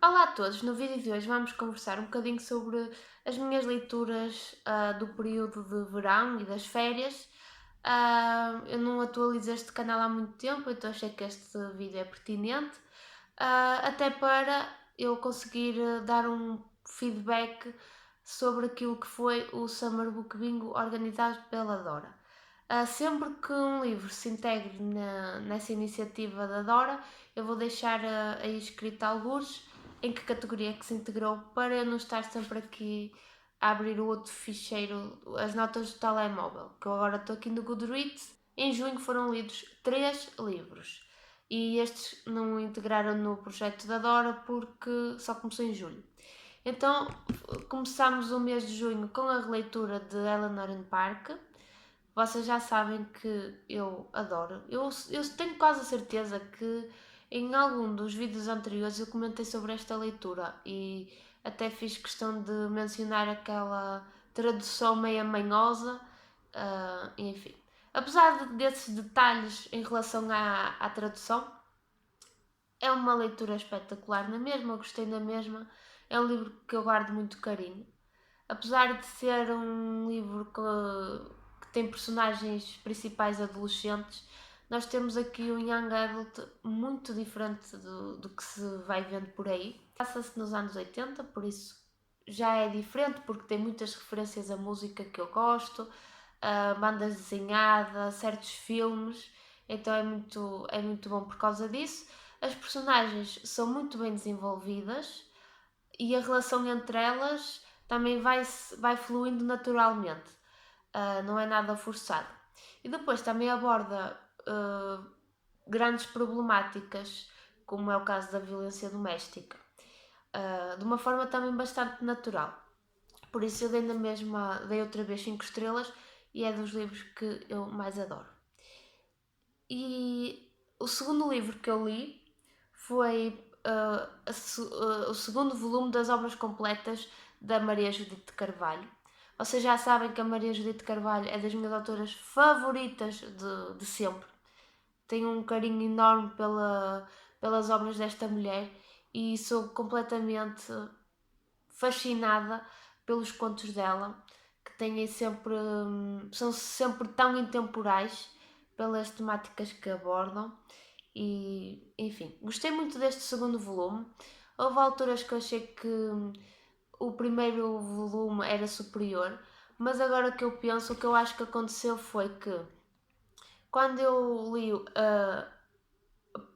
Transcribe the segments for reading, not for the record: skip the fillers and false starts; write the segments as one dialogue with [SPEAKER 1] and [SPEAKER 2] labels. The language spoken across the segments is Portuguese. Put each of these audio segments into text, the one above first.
[SPEAKER 1] Olá a todos, no vídeo de hoje vamos conversar um bocadinho sobre as minhas leituras do período de verão e das férias. Eu não atualizo este canal há muito tempo, então achei que este vídeo é pertinente, até para eu conseguir dar um feedback sobre aquilo que foi o Summer Book Bingo organizado pela Dora. Sempre que um livro se integre nessa iniciativa da Dora, eu vou deixar aí escrito alguns em que categoria é que se integrou para eu não estar sempre aqui a abrir o outro ficheiro, as notas do telemóvel, que eu agora estou aqui no Goodreads. Em junho foram lidos 3 livros e estes não integraram no projeto da Dora porque só começou em julho. Então começámos o mês de junho com a releitura de Eleanor and Park. Vocês já sabem que eu adoro. Eu tenho quase a certeza que em algum dos vídeos anteriores eu comentei sobre esta leitura e até fiz questão de mencionar aquela tradução meia manhosa, enfim. Apesar desses detalhes em relação à tradução, é uma leitura espetacular na mesma, eu gostei na mesma. É um livro que eu guardo muito carinho. Apesar de ser um livro que tem personagens principais adolescentes, nós temos aqui um young adult muito diferente do que se vai vendo por aí. Passa-se nos anos 80, por isso já é diferente, porque tem muitas referências à música que eu gosto, a bandas desenhadas, certos filmes, então é muito bom por causa disso. As personagens são muito bem desenvolvidas e a relação entre elas também vai fluindo naturalmente, não é nada forçado. E depois também aborda grandes problemáticas, como é o caso da violência doméstica, de uma forma também bastante natural. Por isso eu dei na mesma, dei outra vez 5 estrelas e é dos livros que eu mais adoro. E o segundo livro que eu li foi o segundo volume das obras completas da Maria Judite de Carvalho. Vocês já sabem que a Maria Judite de Carvalho é das minhas autoras favoritas de sempre. Tenho um carinho enorme pelas obras desta mulher e sou completamente fascinada pelos contos dela, que têm sempre, são sempre tão intemporais pelas temáticas que abordam. E, enfim, gostei muito deste segundo volume. Houve alturas que eu achei que o primeiro volume era superior, mas agora que eu penso, o que eu acho que aconteceu foi que quando eu li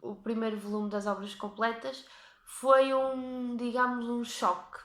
[SPEAKER 1] o primeiro volume das obras completas, foi digamos, um choque.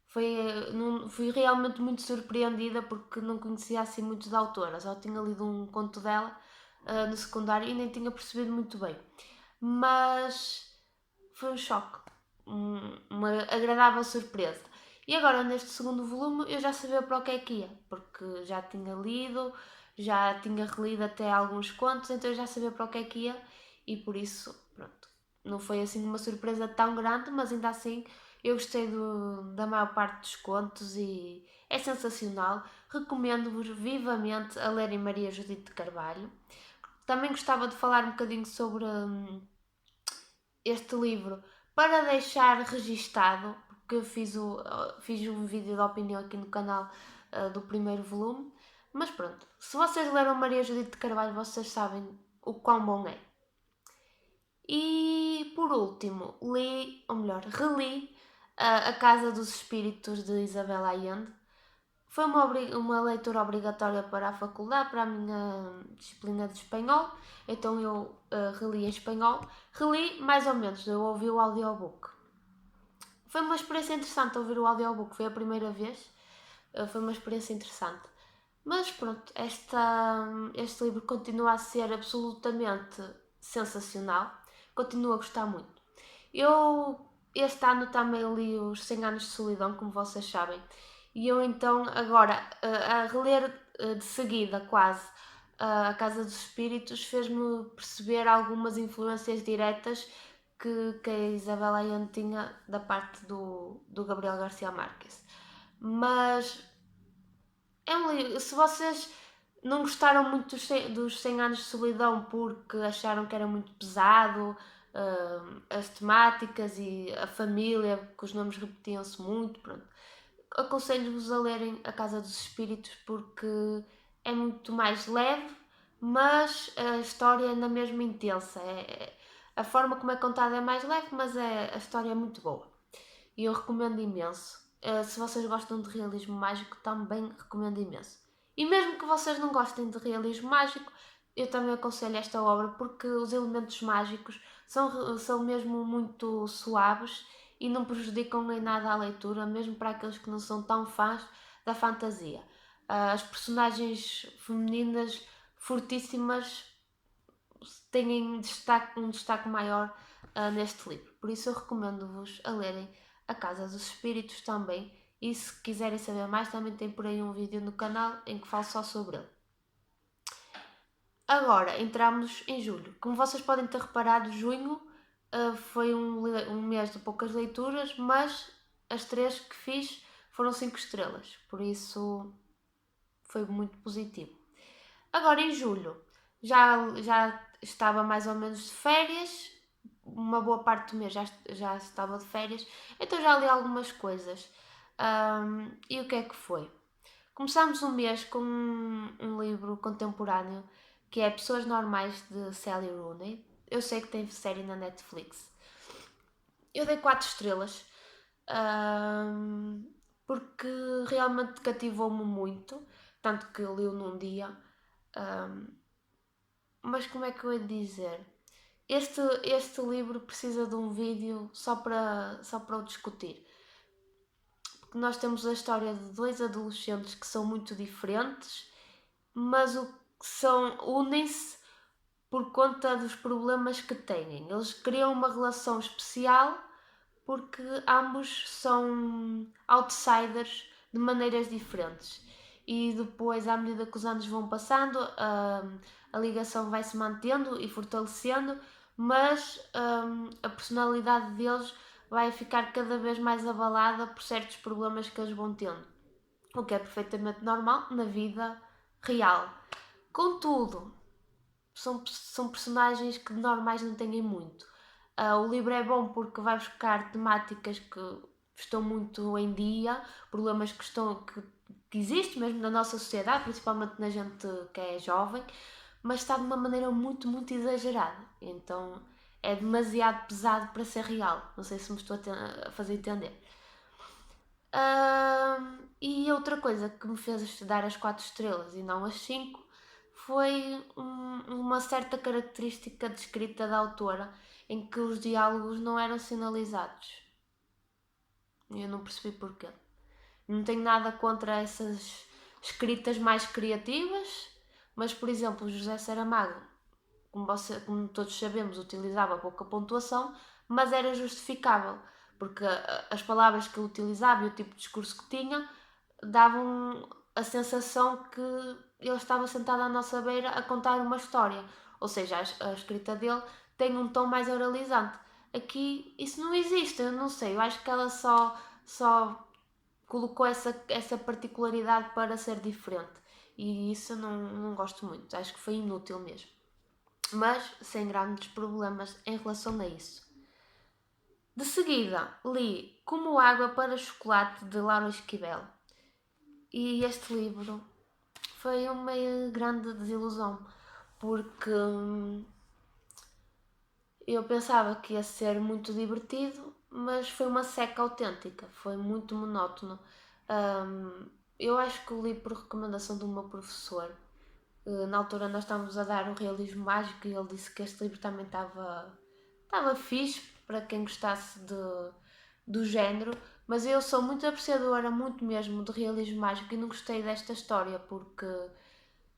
[SPEAKER 1] Fui realmente muito surpreendida porque não conhecia assim muito da autora, só tinha lido um conto dela no secundário e nem tinha percebido muito bem. Mas foi um choque, uma agradável surpresa. E agora, neste segundo volume, eu já sabia para o que ia, porque já tinha lido, já tinha relido até alguns contos, então eu já sabia para o que ia e por isso, pronto, não foi assim uma surpresa tão grande, mas ainda assim eu gostei da maior parte dos contos e é sensacional. Recomendo-vos vivamente a lerem Maria Judite de Carvalho. Também gostava de falar um bocadinho sobre este livro para deixar registado, porque eu fiz um vídeo de opinião aqui no canal do primeiro volume. Mas pronto, se vocês leram Maria Judite de Carvalho, vocês sabem o quão bom é. E por último, ou melhor, reli A Casa dos Espíritos de Isabel Allende. Foi uma leitura obrigatória para a faculdade, para a minha disciplina de espanhol, então eu reli em espanhol. Reli mais ou menos, eu ouvi o audiobook. Foi uma experiência interessante ouvir o audiobook, foi a primeira vez, foi uma experiência interessante. Mas pronto, este livro continua a ser absolutamente sensacional, continuo a gostar muito. Eu este ano também li os 100 anos de solidão, como vocês sabem, e eu então agora a reler de seguida quase A Casa dos Espíritos fez-me perceber algumas influências diretas que a Isabel Allende tinha da parte do Gabriel Garcia Marques. Mas é um livro, se vocês não gostaram muito dos 100 anos de solidão porque acharam que era muito pesado, as temáticas e a família, que os nomes repetiam-se muito, pronto. Aconselho-vos a lerem A Casa dos Espíritos porque é muito mais leve, mas a história é ainda mesmo intensa. A forma como é contada é mais leve, mas a história é muito boa. E eu recomendo imenso. Se vocês gostam de realismo mágico, também recomendo imenso. E mesmo que vocês não gostem de realismo mágico, eu também aconselho esta obra porque os elementos mágicos são mesmo muito suaves e não prejudicam em nada a leitura, mesmo para aqueles que não são tão fãs da fantasia. As personagens femininas fortíssimas têm um destaque maior neste livro. Por isso eu recomendo-vos a lerem A Casa dos Espíritos também. E se quiserem saber mais, também tem por aí um vídeo no canal em que falo só sobre ele. Agora entramos em julho. Como vocês podem ter reparado, junho foi um mês de poucas leituras, mas as 3 que fiz foram 5 estrelas, por isso foi muito positivo. Agora em julho já estava mais ou menos de férias, uma boa parte do mês já estava de férias, então já li algumas coisas. E o que é que foi? Começámos o mês com um livro contemporâneo que é Pessoas Normais de Sally Rooney. Eu sei que tem série na Netflix. Eu dei 4 estrelas porque realmente cativou-me muito, tanto que eu li-o num dia. Mas como é que eu ia dizer? Este livro precisa de um vídeo só para o discutir. Porque nós temos a história de 2 adolescentes que são muito diferentes, mas unem-se por conta dos problemas que têm. Eles criam uma relação especial porque ambos são outsiders de maneiras diferentes. E depois, à medida que os anos vão passando, a ligação vai se mantendo e fortalecendo, mas a personalidade deles vai ficar cada vez mais abalada por certos problemas que eles vão tendo, o que é perfeitamente normal na vida real. Contudo, são personagens que de normais não têm muito. O livro é bom porque vai buscar temáticas que estão muito em dia, problemas que existem mesmo na nossa sociedade, principalmente na gente que é jovem, mas está de uma maneira muito, muito exagerada. Então é demasiado pesado para ser real. Não sei se me estou a fazer entender. E outra coisa que me fez dar as 4 estrelas e não as 5 foi uma certa característica de escrita da autora em que os diálogos não eram sinalizados. Eu não percebi porquê. Não tenho nada contra essas escritas mais criativas, mas, por exemplo, José Saramago, como todos sabemos, utilizava pouca pontuação, mas era justificável, porque as palavras que ele utilizava e o tipo de discurso que tinha davam a sensação que ele estava sentado à nossa beira a contar uma história. Ou seja, a escrita dele tem um tom mais oralizante. Aqui isso não existe, eu não sei, eu acho que ela só colocou essa particularidade para ser diferente. E isso eu não gosto muito, acho que foi inútil mesmo. Mas sem grandes problemas em relação a isso. De seguida, li Como Água para Chocolate de Laura Esquivel. E este livro foi uma grande desilusão, porque eu pensava que ia ser muito divertido, mas foi uma seca autêntica, foi muito monótono. Eu acho que o li por recomendação do meu professor. Na altura nós estávamos a dar o realismo mágico e ele disse que este livro também estava fixe para quem gostasse do género, mas eu sou muito apreciadora, muito mesmo, de realismo mágico e não gostei desta história porque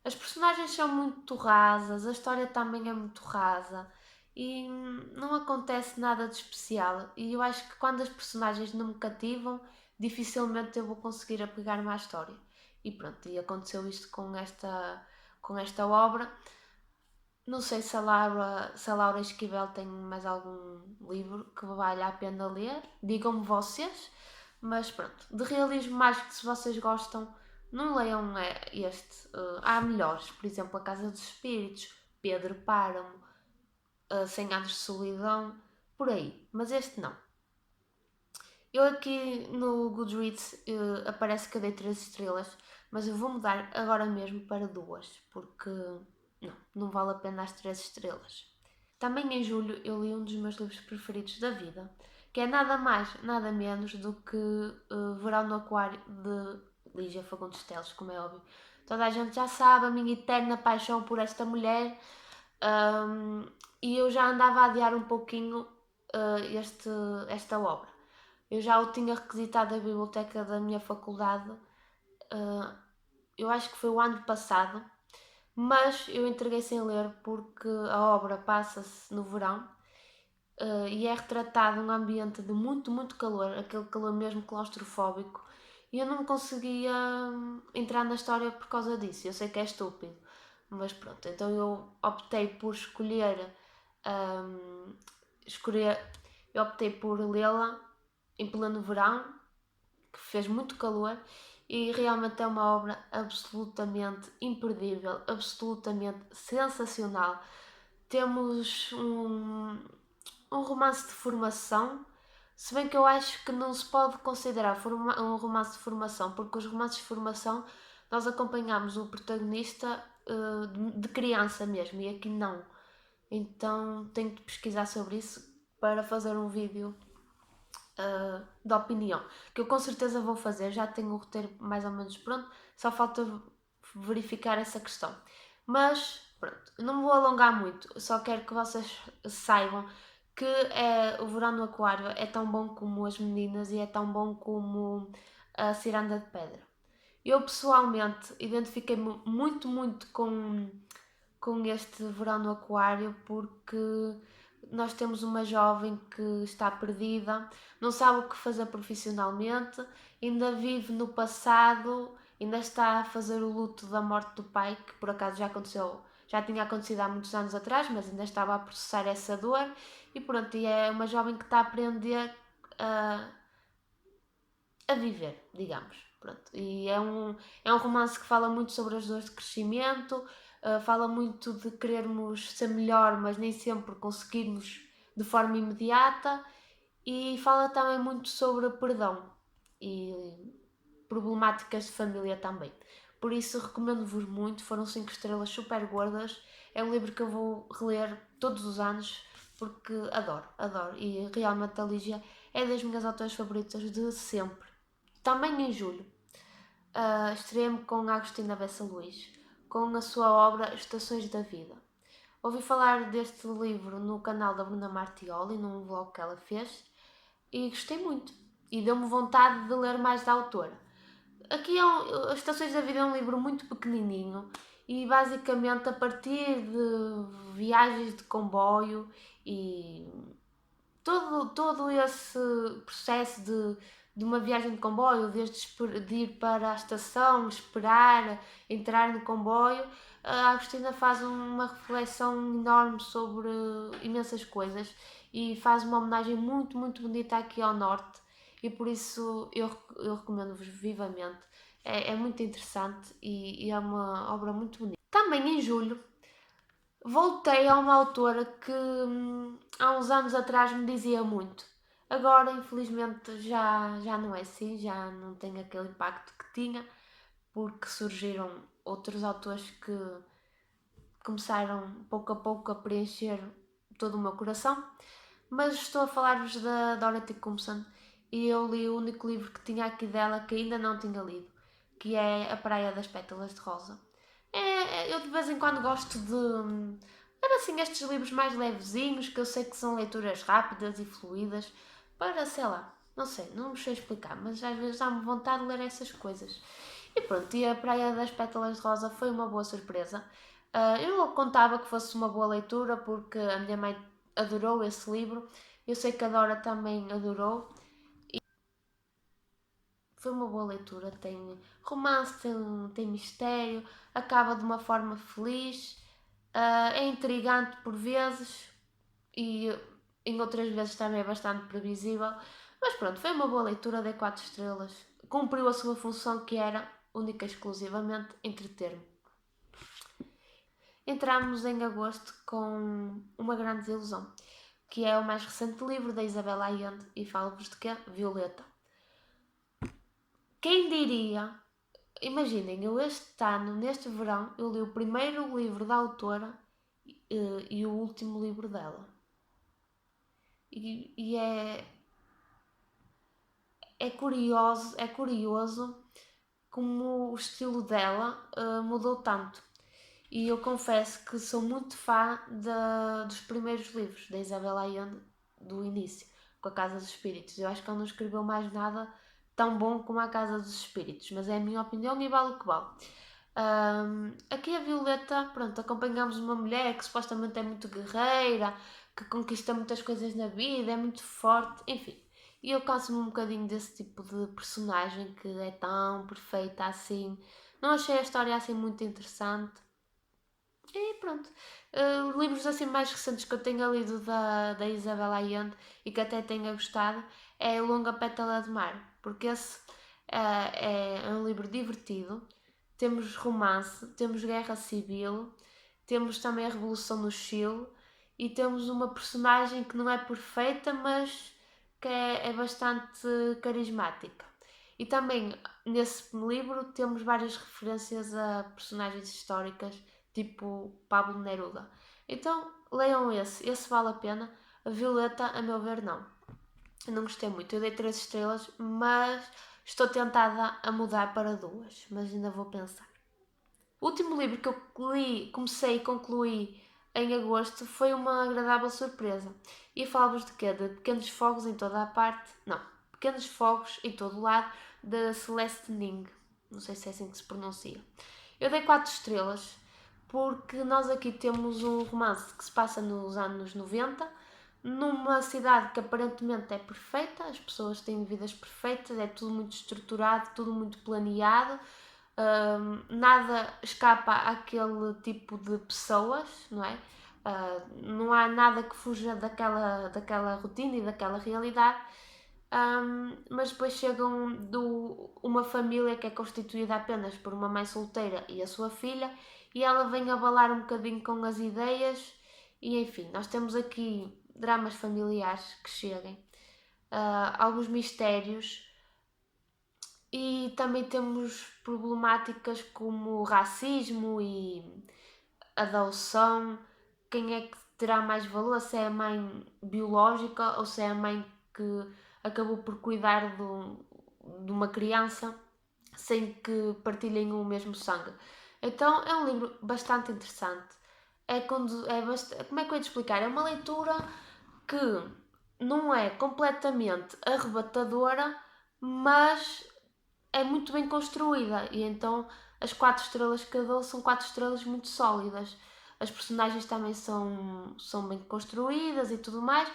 [SPEAKER 1] as personagens são muito rasas, a história também é muito rasa e não acontece nada de especial. E eu acho que quando as personagens não me cativam, dificilmente eu vou conseguir apegar-me à história. E pronto, e aconteceu isto com esta obra. Não sei se a Laura Esquivel tem mais algum livro que valha a pena ler, digam-me vocês, mas pronto, de realismo mágico, se vocês gostam, não leiam este. Há melhores, por exemplo, A Casa dos Espíritos, Pedro Páramo, 100 anos de solidão, por aí, mas este não. Eu aqui no Goodreads aparece que eu dei 3 estrelas, mas eu vou mudar agora mesmo para 2, porque não vale a pena as 3 estrelas. Também em julho eu li um dos meus livros preferidos da vida, que é nada mais, nada menos do que Verão no Aquário, de Lígia Fagundes Teles, como é óbvio. Toda a gente já sabe a minha eterna paixão por esta mulher, e eu já andava a adiar um pouquinho esta obra. Eu já o tinha requisitado da biblioteca da minha faculdade, eu acho que foi o ano passado, mas eu entreguei sem ler porque a obra passa-se no verão e é retratado um ambiente de muito, muito calor, aquele calor mesmo claustrofóbico, e eu não conseguia entrar na história por causa disso. Eu sei que é estúpido, mas pronto, então eu optei por um, escolher eu optei por lê-la em pleno verão, que fez muito calor, e realmente é uma obra absolutamente imperdível, absolutamente sensacional. Temos um romance de formação, se bem que eu acho que não se pode considerar um romance de formação, porque os romances de formação nós acompanhamos o protagonista de criança mesmo, e aqui não. Então tenho que pesquisar sobre isso para fazer um vídeo de opinião, que eu com certeza vou fazer, já tenho o roteiro mais ou menos pronto, só falta verificar essa questão. Mas pronto, não me vou alongar muito, só quero que vocês saibam que o Verão no Aquário é tão bom como As Meninas e é tão bom como a Ciranda de Pedra. Eu pessoalmente identifiquei-me muito, muito com este Verão no Aquário porque nós temos uma jovem que está perdida, não sabe o que fazer profissionalmente, ainda vive no passado, ainda está a fazer o luto da morte do pai, que por acaso já tinha acontecido há muitos anos atrás, mas ainda estava a processar essa dor, e pronto, e é uma jovem que está a aprender a viver, digamos. Pronto. E é um romance que fala muito sobre as dores de crescimento, fala muito de querermos ser melhor, mas nem sempre conseguirmos de forma imediata, e fala também muito sobre perdão e problemáticas de família também. Por isso recomendo-vos muito, foram 5 estrelas super gordas, é um livro que eu vou reler todos os anos porque adoro, e realmente a Lígia é das minhas autoras favoritas de sempre. Também em julho, estreiei-me com a Agostina Bessa Luís, com a sua obra Estações da Vida. Ouvi falar deste livro no canal da Bruna Martioli, num vlog que ela fez, e gostei muito. E deu-me vontade de ler mais da autora. Aqui Estações da Vida é um livro muito pequenininho e basicamente a partir de viagens de comboio e todo esse processo de uma viagem de comboio, desde de ir para a estação, esperar, entrar no comboio, a Agostina faz uma reflexão enorme sobre imensas coisas e faz uma homenagem muito, muito bonita aqui ao Norte, e por isso eu recomendo-vos vivamente. É muito interessante e é uma obra muito bonita. Também em julho voltei a uma autora que há uns anos atrás me dizia muito. Agora, infelizmente, já não é assim, já não tem aquele impacto que tinha, porque surgiram outros autores que começaram pouco a pouco a preencher todo o meu coração. Mas estou a falar-vos da Dorothy Comson, e eu li o único livro que tinha aqui dela que ainda não tinha lido, que é A Praia das Pétalas de Rosa. Eu de vez em quando gosto de ler assim estes livros mais levezinhos, que eu sei que são leituras rápidas e fluídas, para, sei lá, não sei, não sei explicar, mas às vezes dá-me vontade de ler essas coisas. E pronto, e A Praia das Pétalas de Rosa foi uma boa surpresa. Eu não contava que fosse uma boa leitura porque a minha mãe adorou esse livro, eu sei que a Dora também adorou. Foi uma boa leitura, tem romance, tem mistério, acaba de uma forma feliz, é intrigante por vezes e em outras vezes também é bastante previsível. Mas pronto, foi uma boa leitura, dei 4 estrelas. Cumpriu a sua função, que era única e exclusivamente entreter-me. entramos em agosto com uma grande desilusão, que é o mais recente livro da Isabel Allende, e falo-vos de quê? Violeta. Quem diria? Imaginem, eu este ano, neste verão, eu li o primeiro livro da autora e o último livro dela. E é curioso como o estilo dela mudou tanto. E eu confesso que sou muito fã dos primeiros livros da Isabel Allende, do início, com a Casa dos Espíritos. Eu acho que ela não escreveu mais nada tão bom como a Casa dos Espíritos, mas é a minha opinião e vale o que vale. Aqui a Violeta, pronto, acompanhamos uma mulher que supostamente é muito guerreira, que conquista muitas coisas na vida, é muito forte, enfim. E eu canso-me um bocadinho desse tipo de personagem que é tão perfeita assim. Não achei a história assim muito interessante. E pronto. Livros assim mais recentes que eu tenha lido da Isabel Allende e que até tenha gostado é O Longa Pétala de Mar, porque esse é um livro divertido. Temos romance, temos guerra civil, temos também a Revolução no Chile e temos uma personagem que não é perfeita, mas que é bastante carismática. E também nesse livro temos várias referências a personagens históricas, tipo Pablo Neruda. Então leiam esse vale a pena. A Violeta, a meu ver, não. Eu não gostei muito, eu dei 3 estrelas, mas estou tentada a mudar para 2, mas ainda vou pensar. O último livro que eu li, comecei e concluí em agosto foi uma agradável surpresa. E falo-vos de quê? De Pequenos Fogos em toda a parte. Não, Pequenos Fogos em todo o lado, da Celeste Ning. Não sei se é assim que se pronuncia. Eu dei 4 estrelas porque nós aqui temos um romance que se passa nos anos 90, numa cidade que aparentemente é perfeita, as pessoas têm vidas perfeitas, é tudo muito estruturado, tudo muito planeado, nada escapa àquele tipo de pessoas, não é? Não há nada que fuja daquela rotina e daquela realidade. Mas depois chegam uma família que é constituída apenas por uma mãe solteira e a sua filha, e ela vem abalar um bocadinho com as ideias, e enfim, nós temos aqui dramas familiares que cheguem, alguns mistérios, e também temos problemáticas como racismo e adoção. Quem é que terá mais valor? Se é a mãe biológica ou se é a mãe que acabou por cuidar de uma criança sem que partilhem o mesmo sangue. Então é um livro bastante interessante. Como é que eu ia te explicar? É uma leitura que não é completamente arrebatadora, mas é muito bem construída, e então as 4 estrelas que eu dou são 4 estrelas muito sólidas. As personagens também são bem construídas e tudo mais.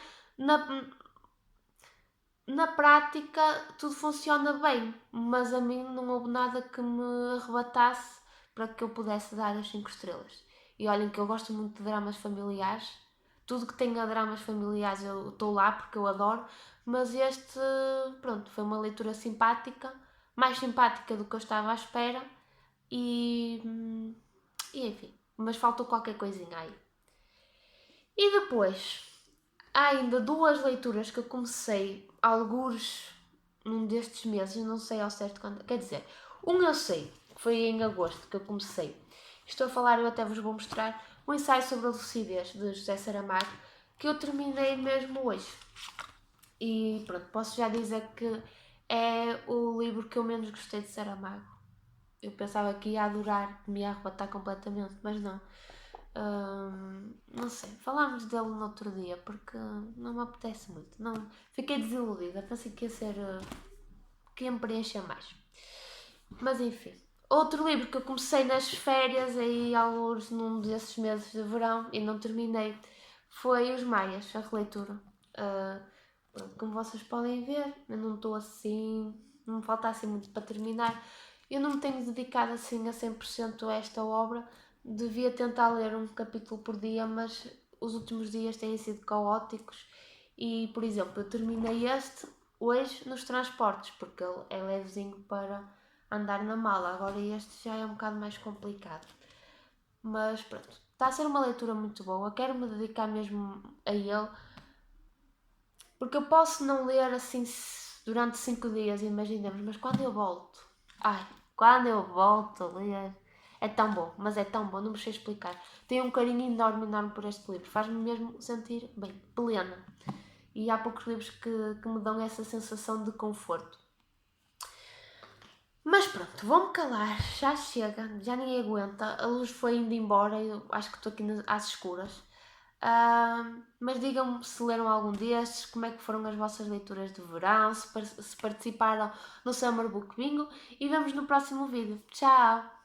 [SPEAKER 1] Na prática tudo funciona bem, mas a mim não houve nada que me arrebatasse para que eu pudesse dar as 5 estrelas. E olhem que eu gosto muito de dramas familiares, tudo que tenha dramas familiares eu estou lá porque eu adoro, mas este, pronto, foi uma leitura simpática, mais simpática do que eu estava à espera, e, e enfim, mas faltou qualquer coisinha aí. E depois, há ainda 2 leituras que eu comecei, algures num destes meses, não sei ao certo quando. Quer dizer, um eu sei, que foi em agosto que eu comecei. Estou a falar, eu até vos vou mostrar, um ensaio sobre a lucidez de José Saramago, que eu terminei mesmo hoje. E pronto, posso já dizer que é o livro que eu menos gostei de Saramago. Eu pensava que ia adorar, que me ia arrebatar completamente, mas não. Não sei, falámos dele no outro dia porque não me apetece muito. Não, fiquei desiludida, pensei que ia ser. Que ia me preencher mais. Mas enfim. Outro livro que eu comecei nas férias, aí alguns num desses meses de verão e não terminei, foi Os Maias, a releitura. Como vocês podem ver, eu não estou assim. Não me falta assim muito para terminar. Eu não me tenho dedicado assim a 100% a esta obra. Devia tentar ler um capítulo por dia, mas os últimos dias têm sido caóticos. E, por exemplo, eu terminei este hoje nos transportes, porque ele é levezinho para andar na mala. Agora este já é um bocado mais complicado. Mas pronto, está a ser uma leitura muito boa, quero-me dedicar mesmo a ele, porque eu posso não ler assim durante 5 dias, imaginemos, mas quando eu volto, quando eu volto a ler, é tão bom, mas é tão bom, não me sei explicar. Tenho um carinho enorme, enorme por este livro, faz-me mesmo sentir bem, plena. E há poucos livros que me dão essa sensação de conforto. Mas pronto, vou-me calar, já chega, já ninguém aguenta, a luz foi indo embora e eu acho que estou aqui às escuras. Mas digam-me se leram algum destes, como é que foram as vossas leituras de verão, se participaram no Summer Book Bingo e vemos no próximo vídeo. Tchau!